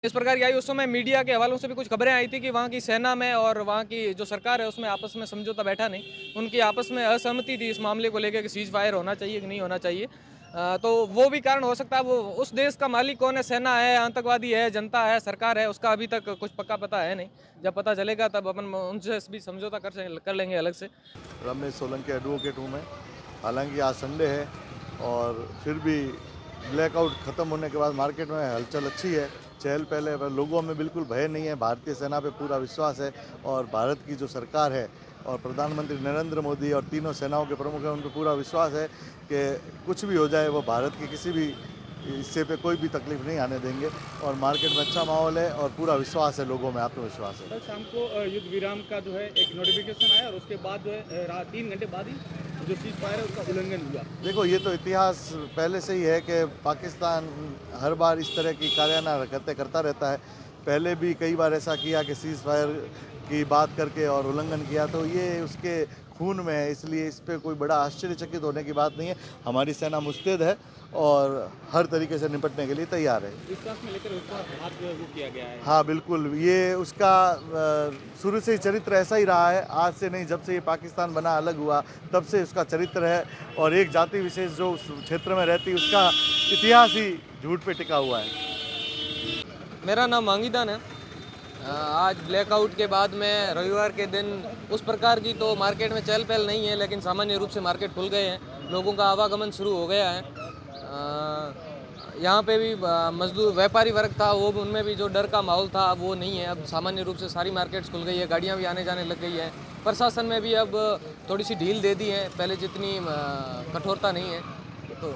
इस प्रकार की आई उस समय मीडिया के हवालों से भी कुछ खबरें आई थी कि वहाँ की सेना में और वहाँ की जो सरकार है उसमें आपस में समझौता बैठा नहीं। उनकी आपस में असहमति थी इस मामले को लेकर कि सीज फायर होना चाहिए कि नहीं होना चाहिए। तो वो भी कारण हो सकता है। वो उस देश का मालिक कौन है, सेना है, आतंकवादी है, जनता है, सरकार है, उसका अभी तक कुछ पक्का पता है नहीं। जब पता चलेगा तब अपन उनसे भी समझौता कर लेंगे अलग से। रमेश सोलंकी एडवोकेट हूँ मैं। हालांकि आज संडे है और फिर भी ब्लैकआउट ख़त्म होने के बाद मार्केट में हलचल अच्छी है, चहल पहल है। लोगों में बिल्कुल भय नहीं है, भारतीय सेना पे पूरा विश्वास है और भारत की जो सरकार है और प्रधानमंत्री नरेंद्र मोदी और तीनों सेनाओं के प्रमुख हैं, उन पर पूरा विश्वास है कि कुछ भी हो जाए वो भारत की किसी भी हिस्से पे कोई भी तकलीफ नहीं आने देंगे। और मार्केट में अच्छा माहौल है और पूरा विश्वास है, लोगों में आत्मविश्वास है। कल शाम को युद्ध विराम का जो है एक नोटिफिकेशन आया और उसके बाद जो है रात 3 घंटे बाद ही जो सीज फायर है उसका उल्लंघन हुआ। देखो, ये तो इतिहास पहले से ही है कि पाकिस्तान हर बार इस तरह की कायराना हरकतें करता रहता है। पहले भी कई बार ऐसा किया कि सीज़ फायर की बात करके और उल्लंघन किया, तो ये उसके खून में है, इसलिए इस पे कोई बड़ा आश्चर्यचकित होने की बात नहीं है। हमारी सेना मुस्तैद है और हर तरीके से निपटने के लिए तैयार है। विश्वास में लेकर उसका हाथ जो है वो किया गया है। हाँ, बिल्कुल, ये उसका शुरू से ही चरित्र ऐसा ही रहा है। आज से नहीं, जब से ये पाकिस्तान बना, अलग हुआ, तब से उसका चरित्र है। और एक जाति विशेष जो उस क्षेत्र में रहती है, उसका इतिहास ही झूठ पे टिका हुआ है। मेरा नाम मांगीदान है। आज ब्लैकआउट के बाद में रविवार के दिन उस प्रकार की तो मार्केट में चहल पहल नहीं है, लेकिन सामान्य रूप से मार्केट खुल गए हैं, लोगों का आवागमन शुरू हो गया है। यहाँ पे भी मजदूर व्यापारी वर्ग था, वो उनमें भी जो डर का माहौल था वो नहीं है। अब सामान्य रूप से सारी मार्केट्स खुल गई है, गाड़ियाँ भी आने जाने लग गई है। प्रशासन में भी अब थोड़ी सी ढील दे दी है, पहले जितनी कठोरता नहीं है। तो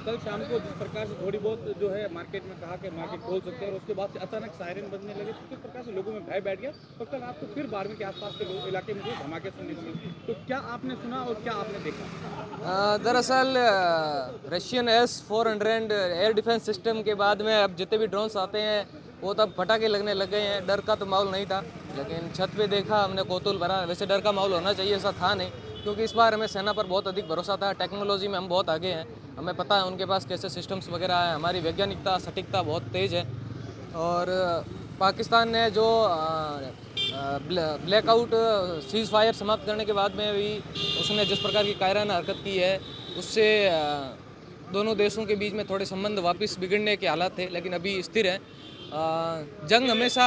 कल शाम को जिस प्रकार से थोड़ी बहुत जो है मार्केट में कहा कि मार्केट खोल सकते हैं और उसके बाद से अचानक सायरन बजने लगे, तो किस प्रकार से लोगों में भय बैठ गया। तब तक आपको फिर बारहवीं के आसपास के इलाके में जो धमाके सुनने को मिले, तो क्या आपने सुना और क्या आपने देखा? दरअसल Russian S-400 air defence system के बाद में अब जितने भी ड्रोन्स आते हैं वो तब पटाखे लगने लग गए हैं। डर का तो माहौल नहीं था, लेकिन छत पे देखा हमने, कौतूहल भरा। वैसे डर का माहौल होना चाहिए, ऐसा था नहीं, क्योंकि इस बार हमें सेना पर बहुत अधिक भरोसा था। टेक्नोलॉजी में हम बहुत आगे हैं, हमें पता है उनके पास कैसे सिस्टम्स वगैरह है। हमारी वैज्ञानिकता, सटीकता बहुत तेज़ है। और पाकिस्तान ने जो ब्लैकआउट सीज़ फायर समाप्त करने के बाद में भी उसने जिस प्रकार की कायराना हरकत की है, उससे दोनों देशों के बीच में थोड़े संबंध वापस बिगड़ने के हालात थे, लेकिन अभी स्थिर हैं। जंग हमेशा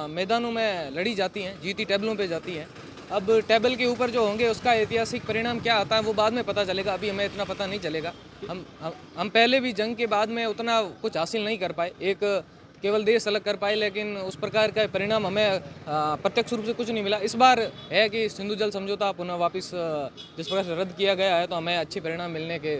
मैदानों में लड़ी जाती हैं, जीती टेबलों पे जाती हैं। अब टेबल के ऊपर जो होंगे उसका ऐतिहासिक परिणाम क्या आता है वो बाद में पता चलेगा, अभी हमें इतना पता नहीं चलेगा। हम पहले भी जंग के बाद में उतना कुछ हासिल नहीं कर पाए, एक केवल देश अलग कर पाए, लेकिन उस प्रकार का परिणाम हमें प्रत्यक्ष रूप से कुछ नहीं मिला। इस बार है कि सिंधु जल समझौता पुनः वापस जिस प्रकार से रद्द किया गया है, तो हमें अच्छे परिणाम मिलने के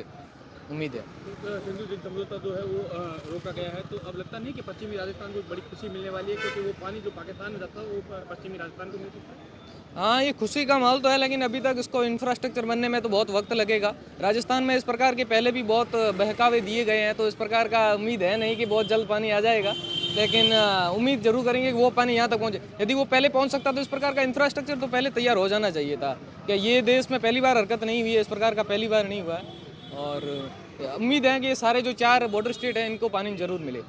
उम्मीद है। तो सिंधु जल समझौता जो है वो रोका गया है, तो अब लगता नहीं कि पश्चिमी राजस्थान को बड़ी खुशी मिलने वाली है, क्योंकि वो पानी जो पाकिस्तान में जाता है वो पश्चिमी राजस्थान को मिल सकता है। हाँ, ये खुशी का माहौल तो है, लेकिन अभी तक इसको इंफ्रास्ट्रक्चर बनने में तो बहुत वक्त लगेगा। राजस्थान में इस प्रकार के पहले भी बहुत बहकावे दिए गए हैं, तो इस प्रकार का उम्मीद है नहीं कि बहुत जल्द पानी आ जाएगा, लेकिन उम्मीद जरूर करेंगे कि वो पानी यहाँ तक पहुँचे। यदि वो पहले पहुँच सकता तो इस प्रकार का इंफ्रास्ट्रक्चर तो पहले तैयार हो जाना चाहिए था। कि ये देश में पहली बार हरकत नहीं हुई है, इस प्रकार का पहली बार नहीं हुआ है। और उम्मीद है कि ये सारे जो 4 बॉर्डर स्टेट हैं इनको पानी जरूर मिले।